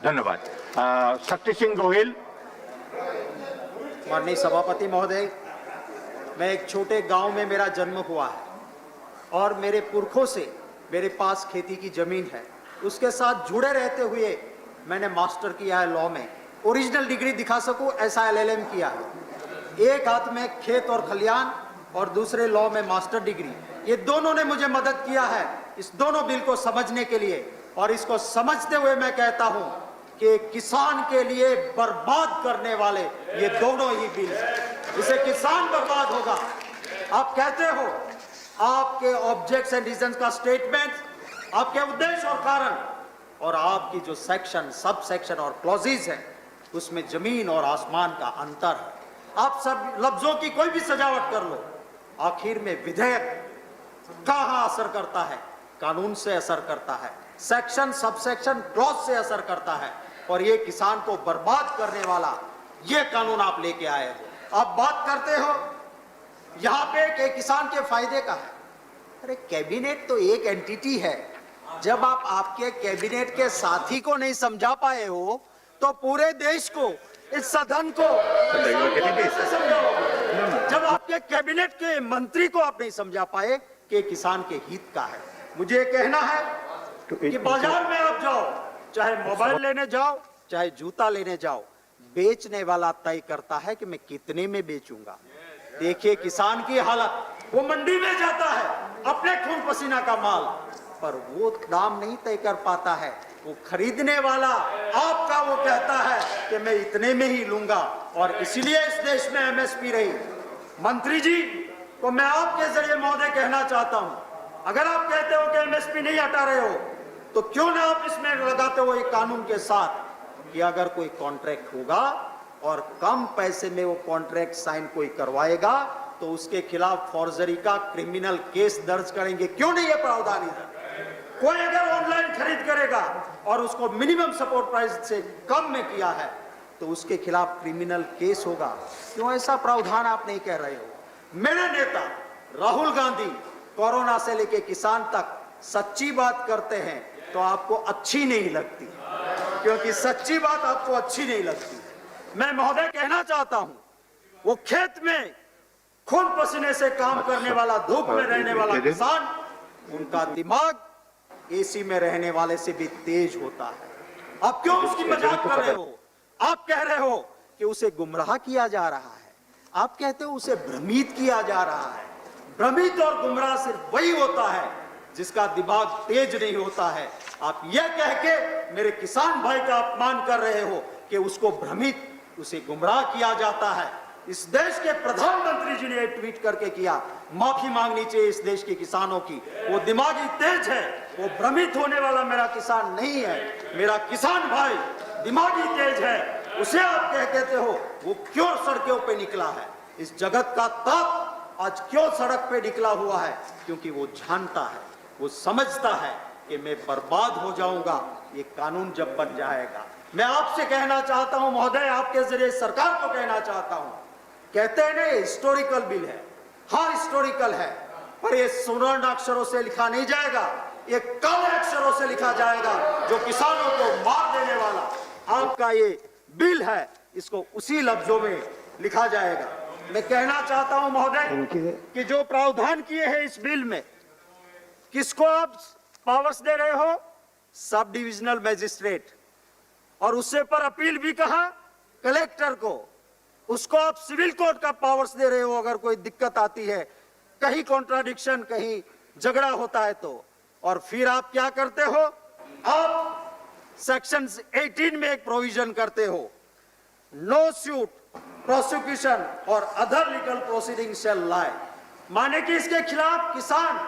धन्यवाद। शक्ति सिंह गोहिल। माननीय सभापति महोदय, मैं एक छोटे गांव में मेरा जन्म हुआ है और मेरे पुरखों से मेरे पास खेती की जमीन है। उसके साथ जुड़े रहते हुए मैंने मास्टर किया है लॉ में। ओरिजिनल डिग्री दिखा सकूं ऐसा LLM किया है। एक हाथ में खेत और खलियान और दूसरे लॉ में मास्टर डिग्री। ये दोनों ने मुझे मदद किया है इस दोनों बिल को समझने के लिए, और इसको समझते हुए मैं कहता हूं कि किसान के लिए बर्बाद करने वाले ये दोनों ही बिल हैं। इससे किसान बर्बाद होगा। आप कहते हो आपके ऑब्जेक्ट्स एंड रीजंस का स्टेटमेंट, आपके उद्देश्य और कारण, और आपकी जो सेक्शन, सब सेक्शन और क्लॉजेज है उसमें जमीन और आसमान का अंतर है। आप सब लफ्जों की कोई भी सजावट कर लो, आखिर में विधेयक कहां असर करता है? कानून से असर करता है, सेक्शन, सब सेक्शन, क्लॉज से असर करता है, और ये किसान को बर्बाद करने वाला ये कानून आप लेके आए हो। आप बात करते हो यहां पे कि किसान के फायदे का है। अरे कैबिनेट तो एक एंटिटी है। जब आप आपके कैबिनेट के साथी को नहीं समझा पाए हो तो पूरे देश को, इस सदन को कैसे समझाओगे? जब आपके कैबिनेट के मंत्री को आप नहीं समझा पाए कि किसान के हित का है। मुझे कहना है कि बाजार में आप जाओ, चाहे मोबाइल लेने जाओ, चाहे जूता लेने जाओ, बेचने वाला तय करता है कि मैं कितने में बेचूंगा। देखिए किसान की हालत, वो मंडी में जाता है अपने खून पसीना का माल, पर वो दाम नहीं तय कर पाता है। वो खरीदने वाला आपका वो कहता है कि मैं इतने में ही लूंगा, और इसलिए इस देश में MSP रही। मंत्री जी को मैं आपके जरिए महोदय कहना चाहता हूं, अगर आप कहते हो कि MSP नहीं हटा रहे हो तो क्यों ना आप इसमें लगाते हो एक कानून के साथ कि अगर कोई कॉन्ट्रैक्ट होगा और कम पैसे में वो कॉन्ट्रैक्ट साइन कोई करवाएगा तो उसके खिलाफ फॉर्जरी का क्रिमिनल केस दर्ज करेंगे। क्यों नहीं ये प्रावधान इधर? कोई अगर ऑनलाइन खरीद करेगा और उसको मिनिमम सपोर्ट प्राइस से कम में किया है तो उसके खिलाफ क्रिमिनल केस होगा। क्यों ऐसा प्रावधान आप नहीं कह रहे हो? मेरे नेता राहुल गांधी कोरोना से लेके किसान तक सच्ची बात करते हैं तो आपको अच्छी नहीं लगती, क्योंकि सच्ची बात आपको अच्छी नहीं लगती। मैं महोदय कहना चाहता हूं, वो खेत में खून पसीने से काम करने वाला, धूप में रहने वाला किसान, उनका दिमाग AC में रहने वाले से भी तेज होता है। आप क्यों उसकी मजाक कर रहे हो? आप कह रहे हो कि उसे गुमराह किया जा रहा है, आप कहते हो उसे भ्रमित किया जा रहा है। भ्रमित और गुमराह सिर्फ वही होता है जिसका दिमाग तेज नहीं होता है। आप यह कह के मेरे किसान भाई का अपमान कर रहे हो कि उसको भ्रमित, उसे गुमराह किया जाता है। इस देश के प्रधानमंत्री जी ने ट्वीट करके किया, माफी मांगनी चाहिए इस देश के किसानों की। वो दिमागी तेज है, वो भ्रमित होने वाला मेरा किसान नहीं है। मेरा किसान भाई दिमागी तेज है, उसे आप कहते हो वो क्यों सड़कों पे निकला है? इस जगत का ताप आज क्यों सड़क पे निकला हुआ है? क्योंकि वो जानता है, वो समझता है कि मैं बर्बाद हो जाऊंगा ये कानून जब बन जाएगा। मैं आपसे कहना चाहता हूं महोदय, आपके जरिए सरकार को कहना चाहता हूं, कहते हैं ना हिस्टोरिकल बिल है। हाँ हिस्टोरिकल है, पर ये स्वर्ण अक्षरों से लिखा नहीं जाएगा, ये काले अक्षरों से लिखा जाएगा जो किसानों को मार देने वाला आपका ये बिल है, इसको उसी लफ्जों में लिखा जाएगा। मैं कहना चाहता हूं महोदय कि जो प्रावधान किए हैं इस बिल में, किसको आप पावर्स दे रहे हो? सब डिविजनल मैजिस्ट्रेट, और उससे पर अपील भी कहा कलेक्टर को। उसको आप सिविल कोर्ट का पावर्स दे रहे हो अगर कोई दिक्कत आती है, कहीं कॉन्ट्राडिक्शन, कहीं झगड़ा होता है तो। और फिर आप क्या करते हो? आप सेक्शन 18 में एक प्रोविजन करते हो, नो सूट प्रोसिक्यूशन और अदर लीगल प्रोसीडिंग शैल लाई। माने कि इसके खिलाफ किसान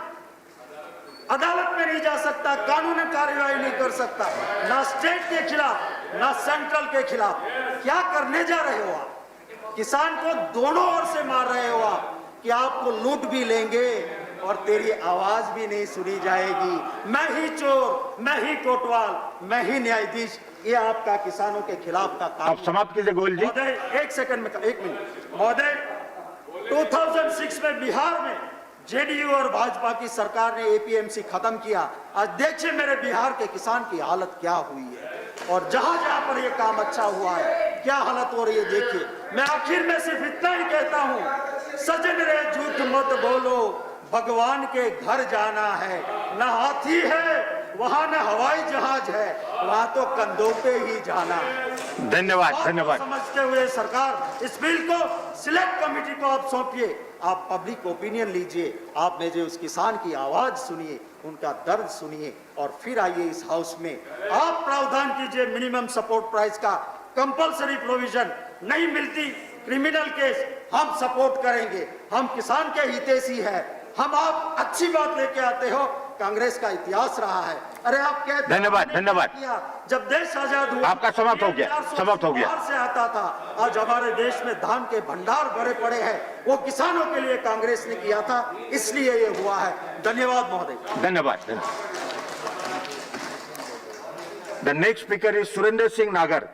अदालत में नहीं जा सकता, कानूनी कार्यवाही नहीं कर सकता, ना स्टेट के खिलाफ ना सेंट्रल के खिलाफ। क्या करने जा रहे हो आप? किसान को दोनों ओर से मार रहे हो आप कि आपको लूट भी लेंगे और तेरी आवाज भी नहीं सुनी जाएगी। मैं ही चोर, मैं ही कोतवाल, मैं ही न्यायाधीश, ये आपका किसानों के खिलाफ का काम। आप समाप्त कीजिए गोयल जी। महोदय एक सेकंड में, एक मिनट महोदय, 2006 में बिहार में JDU और भाजपा की सरकार ने APMC खत्म किया। आज देखिए मेरे बिहार के किसान की हालत क्या हुई है। और जहां जहां पर ये काम अच्छा हुआ है, क्या हालत हो रही है देखिए। मैं आखिर में सिर्फ इतना ही कहता हूं, सजन रे झूठ मत बोलो, भगवान के घर जाना है। न हाथी है वहां, न हवाई जहाज है वहां, तो कंधों पे ही जाना है। धन्यवाद बात को धन्यवाद। समझते हुए सरकार इस बिल को सिलेक्ट कमेटी को आप सौंपिए, आप पब्लिक ओपिनियन लीजिए, आप में जो उस किसान की आवाज सुनिए, उनका दर्द सुनिए, और फिर आइए इस हाउस में आप प्रावधान कीजिए मिनिमम सपोर्ट प्राइस का। कंपलसरी प्रोविजन नहीं मिलती, क्रिमिनल केस हम सपोर्ट करेंगे, हम किसान के हितैषी है। हम आप अच्छी बात लेके आते हो, कांग्रेस का इतिहास रहा है। अरे आप कहते धन्यवाद, धन्यवाद। जब देश आजाद हुआ, आपका समाप्त हो गया, समाप्त हो गया। बाहर से आता था, आज हमारे देश में धान के भंडार भरे पड़े हैं, वो किसानों के लिए कांग्रेस ने किया था, इसलिए ये हुआ है। धन्यवाद महोदय। धन्यवाद। The next speaker is Surendra Singh नागर।